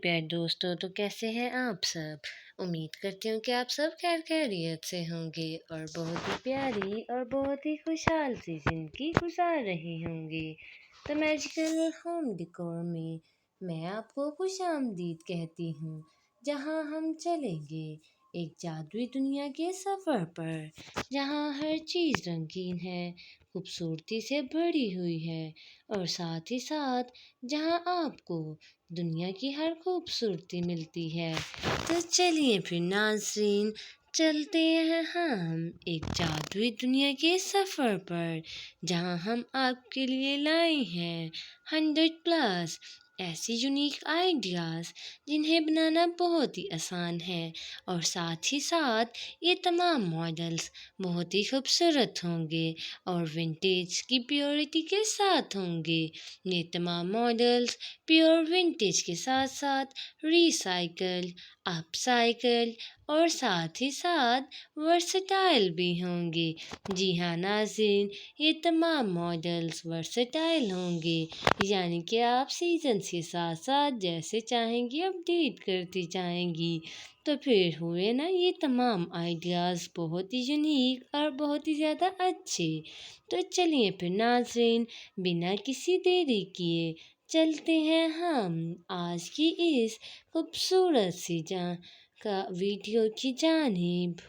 پیارے دوستوں، تو کیسے ہیں آپ سب؟ امید کرتی ہوں کہ آپ سب خیر خیریت سے ہوں گے اور بہت ہی پیاری اور بہت ہی خوشحال سی زندگی گزار رہے ہوں گے۔ تو میجیکل ہوم ڈیکور میں آپ کو خوش آمدید کہتی ہوں، جہاں ہم چلیں گے ایک جادوئی دنیا کے سفر پر، جہاں ہر چیز رنگین ہے، خوبصورتی سے بھری ہوئی ہے، اور ساتھ ہی ساتھ جہاں آپ کو دنیا کی ہر خوبصورتی ملتی ہے۔ تو چلیے پھر ناظرین، چلتے ہیں ہم ایک جادوئی دنیا کے سفر پر، جہاں ہم آپ کے لیے لائے ہیں 100+ ایسی یونیک آئیڈیاز جنہیں بنانا بہت ہی آسان ہے، اور ساتھ ہی ساتھ یہ تمام ماڈلز بہت ہی خوبصورت ہوں گے اور ونٹیج کی پیورٹی کے ساتھ ہوں گے۔ یہ تمام ماڈلز پیور ونٹیج کے ساتھ ساتھ ریسائیکل، اپ سائیکل اور ساتھ ہی ساتھ ورسٹائل بھی ہوں گے۔ جی ہاں ناظرین، یہ تمام ماڈلز ورسٹائل ہوں گے، یعنی کہ آپ سیزنز کے ساتھ ساتھ جیسے چاہیں گی اپڈیٹ کرتی جائیں گی۔ تو پھر ہوئے نا یہ تمام آئیڈیاز بہت ہی یونیک اور بہت ہی زیادہ اچھے۔ تو چلیے پھر ناظرین، بنا کسی دیری کیے چلتے ہیں ہم آج کی اس خوبصورت سی کا ویڈیو کی جانب۔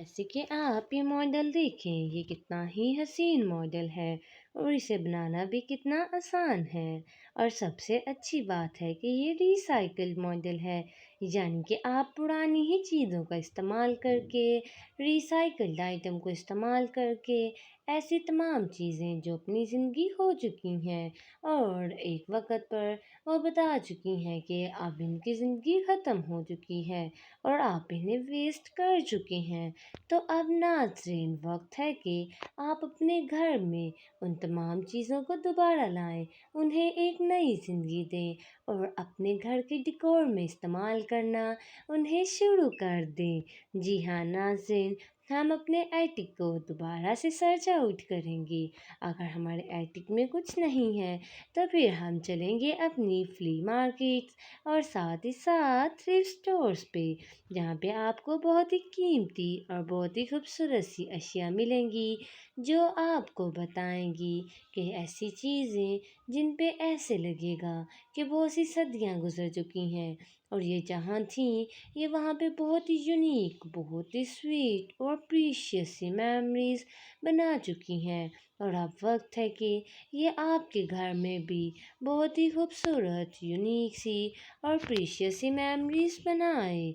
جیسے کہ آپ یہ ماڈل دیکھیں، یہ کتنا ہی حسین ماڈل ہے اور اسے بنانا بھی کتنا آسان ہے، اور سب سے اچھی بات ہے کہ یہ ریسائیکل ماڈل ہے، یعنی کہ آپ پرانی ہی چیزوں کا استعمال کر کے، ریسائیکلڈ آئٹم کو استعمال کر کے ایسی تمام چیزیں جو اپنی زندگی ہو چکی ہیں اور ایک وقت پر وہ بتا چکی ہیں کہ اب ان کی زندگی ختم ہو چکی ہے اور آپ انہیں ویسٹ کر چکے ہیں، تو اب ناظرین وقت ہے کہ آپ اپنے گھر میں ان تمام چیزوں کو دوبارہ لائیں، انہیں ایک نئی زندگی دیں اور اپنے گھر کے ڈیکور میں استعمال کرنا انہیں شروع کر دیں۔ جی ہاں ناظرین، ہم اپنے ایٹک کو دوبارہ سے سرچ آؤٹ کریں گے۔ اگر ہمارے ایٹک میں کچھ نہیں ہے تو پھر ہم چلیں گے اپنی فلی مارکیٹس اور ساتھ ہی ساتھ تھرفٹ اسٹورز پہ، جہاں پہ آپ کو بہت ہی قیمتی اور بہت ہی خوبصورت سی اشیاء ملیں گی، جو آپ کو بتائیں گی کہ ایسی چیزیں جن پہ ایسے لگے گا کہ بہت سی صدیاں گزر چکی ہیں، اور یہ جہاں تھیں یہ وہاں پہ بہت ہی یونیک، بہت ہی سویٹ اور پریشیس سی میموریز بنا چکی ہیں، اور اب وقت ہے کہ یہ آپ کے گھر میں بھی بہت ہی خوبصورت یونیک سی اور پریشیس سی میموریز بنائے۔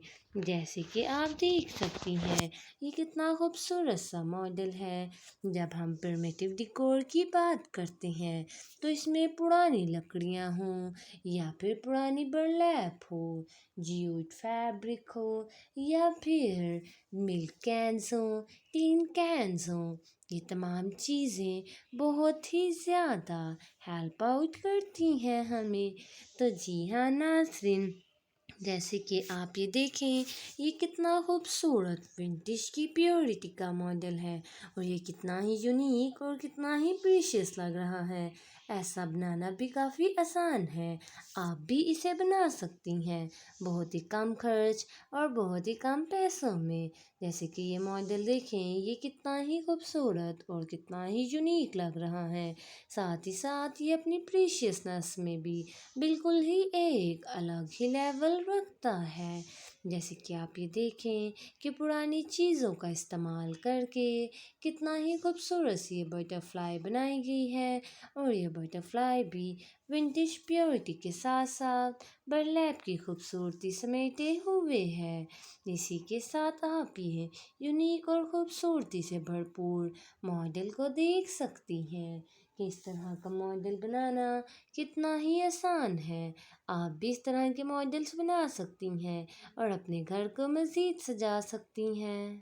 جیسے کہ آپ دیکھ سکتی ہیں یہ کتنا خوبصورت سا ماڈل ہے۔ جب ہم پرمیٹیو ڈیکور کی بات کرتے ہیں تو اس میں پرانی لکڑیاں ہوں یا پھر پرانی برلیپ ہو، جیوٹ فیبرک ہو یا پھر ملک کینز ہوں، ٹین کینز ہوں، یہ تمام چیزیں بہت ہی زیادہ ہیلپ آؤٹ کرتی ہیں ہمیں۔ تو جی ہاں ناظرین، جیسے کہ آپ یہ دیکھیں یہ کتنا خوبصورت ونٹیج کی پیورٹی کا ماڈل ہے اور یہ کتنا ہی یونیک اور کتنا ہی پریشیس لگ رہا ہے۔ ایسا بنانا بھی کافی آسان ہے، آپ بھی اسے بنا سکتی ہیں بہت ہی کم خرچ اور بہت ہی کم پیسوں میں۔ جیسے کہ یہ ماڈل دیکھیں یہ کتنا ہی خوبصورت اور کتنا ہی یونیک لگ رہا ہے، ساتھ ہی ساتھ یہ اپنی پریشیسنس میں بھی بالکل ہی ایک الگ ہی لیول رکھتا ہے۔ جیسے کہ آپ یہ دیکھیں کہ پرانی چیزوں کا استعمال کر کے کتنا ہی خوبصورت سی یہ بٹر فلائی بنائی گئی ہے اور یہ بٹر فلائی بھی ونٹیج پیورٹی کے ساتھ ساتھ برلیپ کی خوبصورتی سمیٹے ہوئے ہے۔ اسی کے ساتھ آپ یہ یونیک اور خوبصورتی سے بھرپور ماڈل کو دیکھ سکتی ہیں کہ اس طرح کا ماڈل بنانا کتنا ہی آسان ہے۔ آپ بھی اس طرح کے ماڈلز بنا سکتی ہیں اور اپنے گھر کو مزید سجا سکتی ہیں۔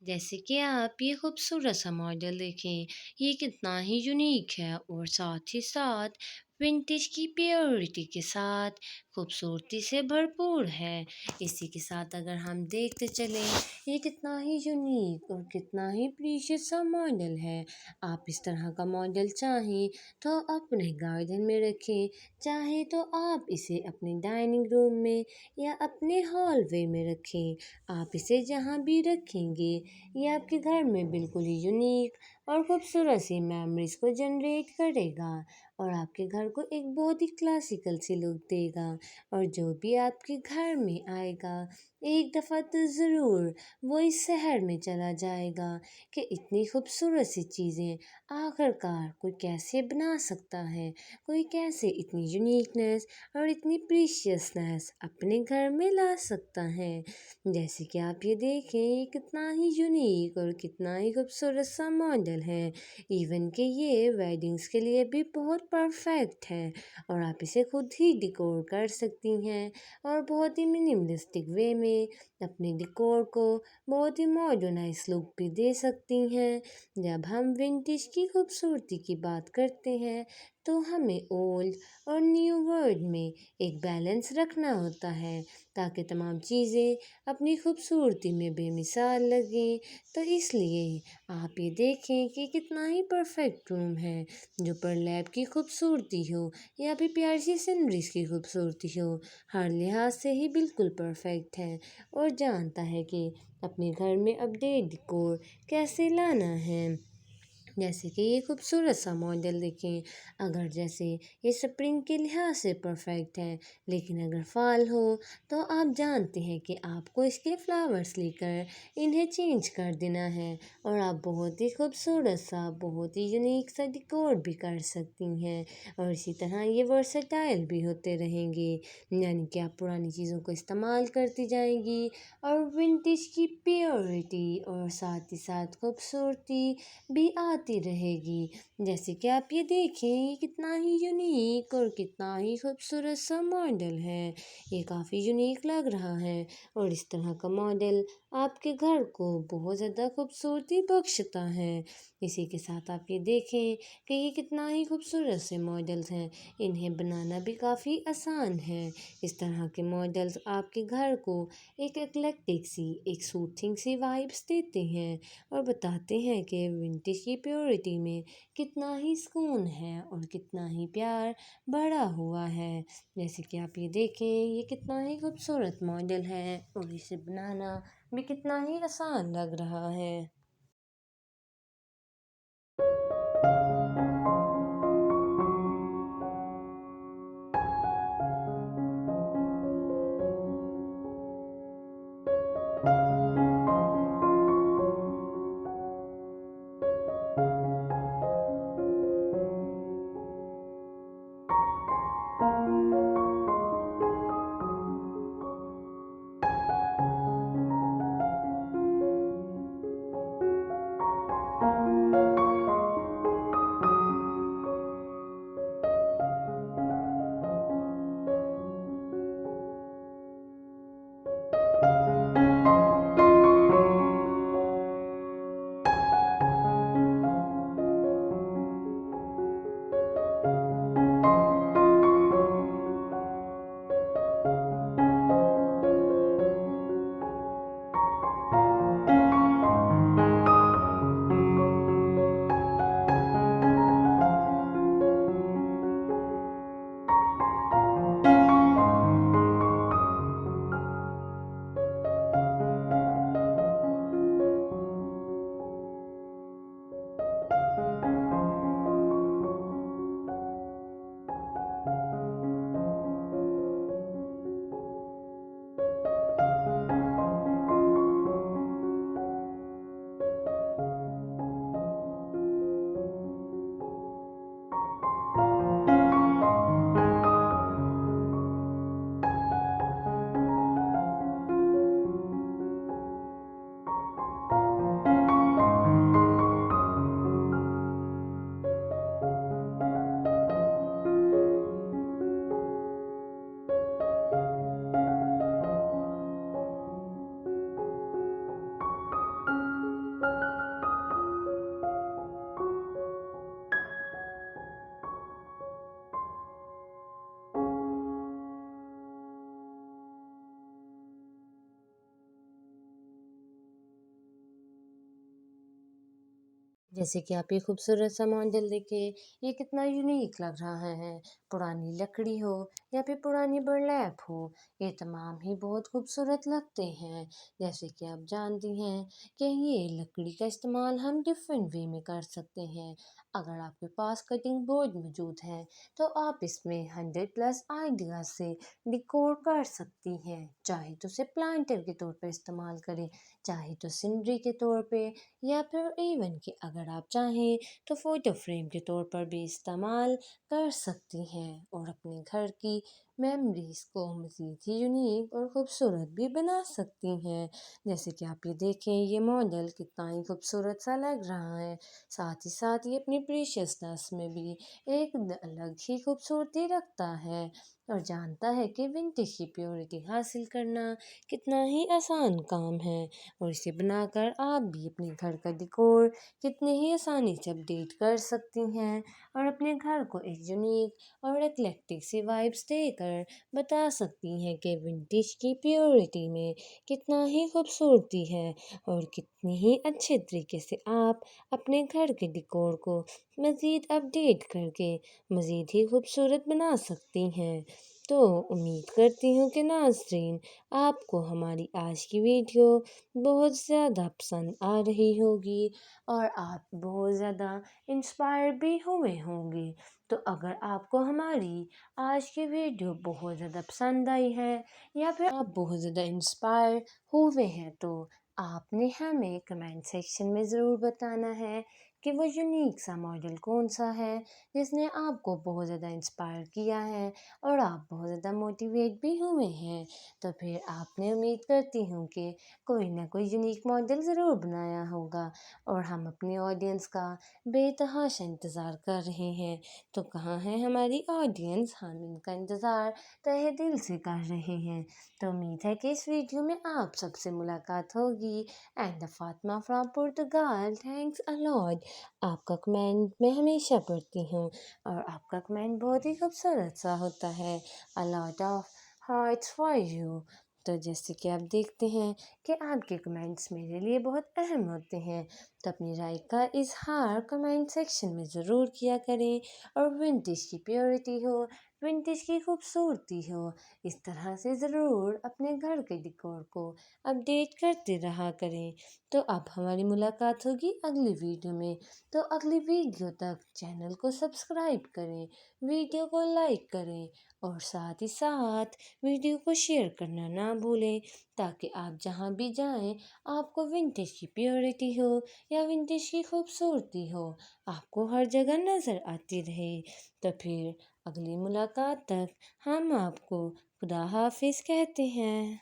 جیسے کہ آپ یہ خوبصورت سا ماڈل دیکھیں یہ کتنا ہی یونیک ہے اور ساتھ ہی ساتھ विंटेज की प्योरिटी के साथ खूबसूरती से भरपूर है। इसी के साथ अगर हम देखते चलें, ये कितना ही यूनिक और कितना ही प्रीशियस सा मॉडल है। आप इस तरह का मॉडल चाहें तो अपने गार्डन में रखें, चाहे तो आप इसे अपने डाइनिंग रूम में या अपने हॉलवे में रखें। आप इसे जहाँ भी रखेंगे, ये आपके घर में बिल्कुल ही यूनिक और खूबसूरत सी मेमोरीज को जनरेट करेगा और आपके घर को एक बहुत ही क्लासिकल सी लुक देगा। और जो भी आपके घर में आएगा, एक दफ़ा तो ज़रूर वो इस शहर में चला जाएगा कि इतनी खूबसूरत सी चीज़ें आखिरकार कोई कैसे बना सकता है, कोई कैसे इतनी यूनिकनेस और इतनी प्रीशियसनेस अपने घर में ला सकता है। जैसे कि आप ये देखें, ये कितना ही यूनिक और कितना ही खूबसूरत सा मॉडल है। इवन कि ये वेडिंग्स के लिए भी बहुत परफेक्ट है और आप इसे खुद ही डिकोर कर सकती हैं और बहुत ही मिनिमलिस्टिक वे में अपने डिकोर को बहुत ही मॉडर्नाइज लुक भी दे सकती हैं। जब हम विंटेज की खूबसूरती की बात करते हैं तो हमें ओल्ड और न्यू वर्ल्ड में एक बैलेंस रखना होता है ताकि तमाम चीज़ें अपनी खूबसूरती में बेमिसाल लगें। तो इसलिए आप ये देखें कि कितना ही परफेक्ट रूम है, जो पर लैब की खूबसूरती हो या फिर प्यारी सी सीनरीज की खूबसूरती हो, हर लिहाज से ही बिल्कुल परफेक्ट है और जानता है कि अपने घर में अपडेट डिकोर कैसे लाना है। जैसे कि ये खूबसूरत सा मॉडल देखें, अगर जैसे ये स्प्रिंग के लिहाज से परफेक्ट है, लेकिन अगर फॉल हो तो आप जानते हैं कि आपको इसके फ्लावर्स लेकर इन्हें चेंज कर देना है और आप बहुत ही खूबसूरत सा, बहुत ही यूनिक सा डिकोर भी कर सकती हैं। और इसी तरह ये वर्सेटाइल भी होते रहेंगे, यानी कि आप पुरानी चीज़ों को इस्तेमाल करती जाएंगी और विंटेज की प्योरिटी और साथ ही साथ खूबसूरती भी आती रहेगी। जैसे कि आप ये देखें, ये कितना ही यूनिक और कितना ही खूबसूरत सा मॉडल है। ये काफ़ी यूनिक लग रहा है और इस तरह का मॉडल आपके घर को बहुत ज़्यादा खूबसूरती बख्शता है। इसी के साथ आप ये देखें कि ये कितना ही खूबसूरत से मॉडल्स हैं, इन्हें बनाना भी काफ़ी आसान है। इस तरह के मॉडल्स आपके घर को एक एक्लेक्टिक सी, एक सूथिंग सी वाइब्स देते हैं और बताते हैं कि विंटेज की प्योरिटी में कितना ही सुकून है और कितना ही प्यार भरा हुआ है। जैसे कि आप ये देखें, ये कितना ही खूबसूरत मॉडल है और इसे बनाना भी कितना ही आसान लग रहा है। जैसे कि आप ये खूबसूरत सा मॉडल देखिए, ये कितना यूनिक लग रहा है। पुरानी लकड़ी हो या फिर पुरानी बर्लैप हो, ये तमाम ही बहुत खूबसूरत लगते हैं। जैसे कि आप जानती हैं कि ये लकड़ी का इस्तेमाल हम डिफरेंट वे में कर सकते हैं। अगर आपके पास कटिंग बोर्ड मौजूद है, तो आप इसमें 100+ आइडिया से डिकोर कर सकती हैं। चाहे तो उसे प्लांटर के तौर पर इस्तेमाल करें, चाहे तो सीनरी के तौर पे, या फिर इवन कि अगर आप चाहें तो फ़ोटो फ्रेम के तौर पर भी इस्तेमाल कर सकती हैं और अपने घर की मेमोरीज़ को मज़ीद ही यूनिक और ख़ूबसूरत भी बना सकती हैं। जैसे कि आप ये देखें, ये मॉडल कितना ही खूबसूरत सा लग रहा है। साथ ही साथ ये अपनी प्रीशियसनेस में भी एक अलग ही खूबसूरती रखता है और जानता है कि विंटेज की प्योरिटी हासिल करना कितना ही आसान काम है। और इसे बनाकर आप भी अपने घर का डेकोर कितने ही आसानी से अपडेट कर सकती हैं और अपने घर को एक यूनिक और एक्लेक्टिक सी वाइब्स देकर बता सकती हैं कि विंटेज की प्योरिटी में कितना ही खूबसूरती है और कितनी ही अच्छे तरीके से आप अपने घर के डेकोर को मज़ीद अपडेट करके मज़ीद ही खूबसूरत बना सकती हैं। तो उम्मीद करती हूँ कि नाज़रीन, आपको हमारी आज की वीडियो बहुत ज़्यादा पसंद आ रही होगी और आप बहुत ज़्यादा इंस्पायर भी हुए होंगे। तो अगर आपको हमारी आज की वीडियो बहुत ज़्यादा पसंद आई है या फिर आप बहुत ज़्यादा इंस्पायर हुए हैं, तो आपने हमें कमेंट सेक्शन में ज़रूर बताना है कि वो यूनिक सा मॉडल कौन सा है जिसने आपको बहुत ज़्यादा इंस्पायर किया है और आप बहुत ज़्यादा मोटिवेट भी हुए हैं। तो फिर आपने उम्मीद करती हूँ कि कोई ना कोई यूनिक मॉडल ज़रूर बनाया होगा और हम अपनी ऑडियंस का बेतहाशा इंतज़ार कर रहे हैं। तो कहाँ है हमारी ऑडियंस? हम इनका इंतज़ार तहे दिल से कर रहे हैं। तो उम्मीद है कि इस वीडियो में आप सबसे मुलाकात होगी। And Fatima from Portugal, thanks a lot. आपका कमेंट मैं हमेशा पढ़ती हूँ और आपका कमेंट बहुत ही खूबसूरत सा होता है। A lot of hearts for you. तो जैसे कि आप देखते हैं कि आपके कमेंट्स मेरे लिए बहुत अहम होते हैं, तो अपनी राय का इजहार कमेंट सेक्शन में ज़रूर किया करें और विंटेज की प्योरिटी हो, विंटेज की खूबसूरती हो, इस तरह से ज़रूर अपने घर के डेकोर को अपडेट करते रहा करें। तो अब हमारी मुलाकात होगी अगली वीडियो में। तो अगली वीडियो तक चैनल को सब्सक्राइब करें, वीडियो को लाइक करें और साथ ही साथ वीडियो को शेयर करना ना भूलें, ताकि आप जहाँ भी जाएं आपको विंटेज की प्योरिटी हो या विंटेज की खूबसूरती हो, आपको हर जगह नज़र आती रहे। तो फिर अगली मुलाकात तक हम आपको खुदा हाफिज़ कहते हैं।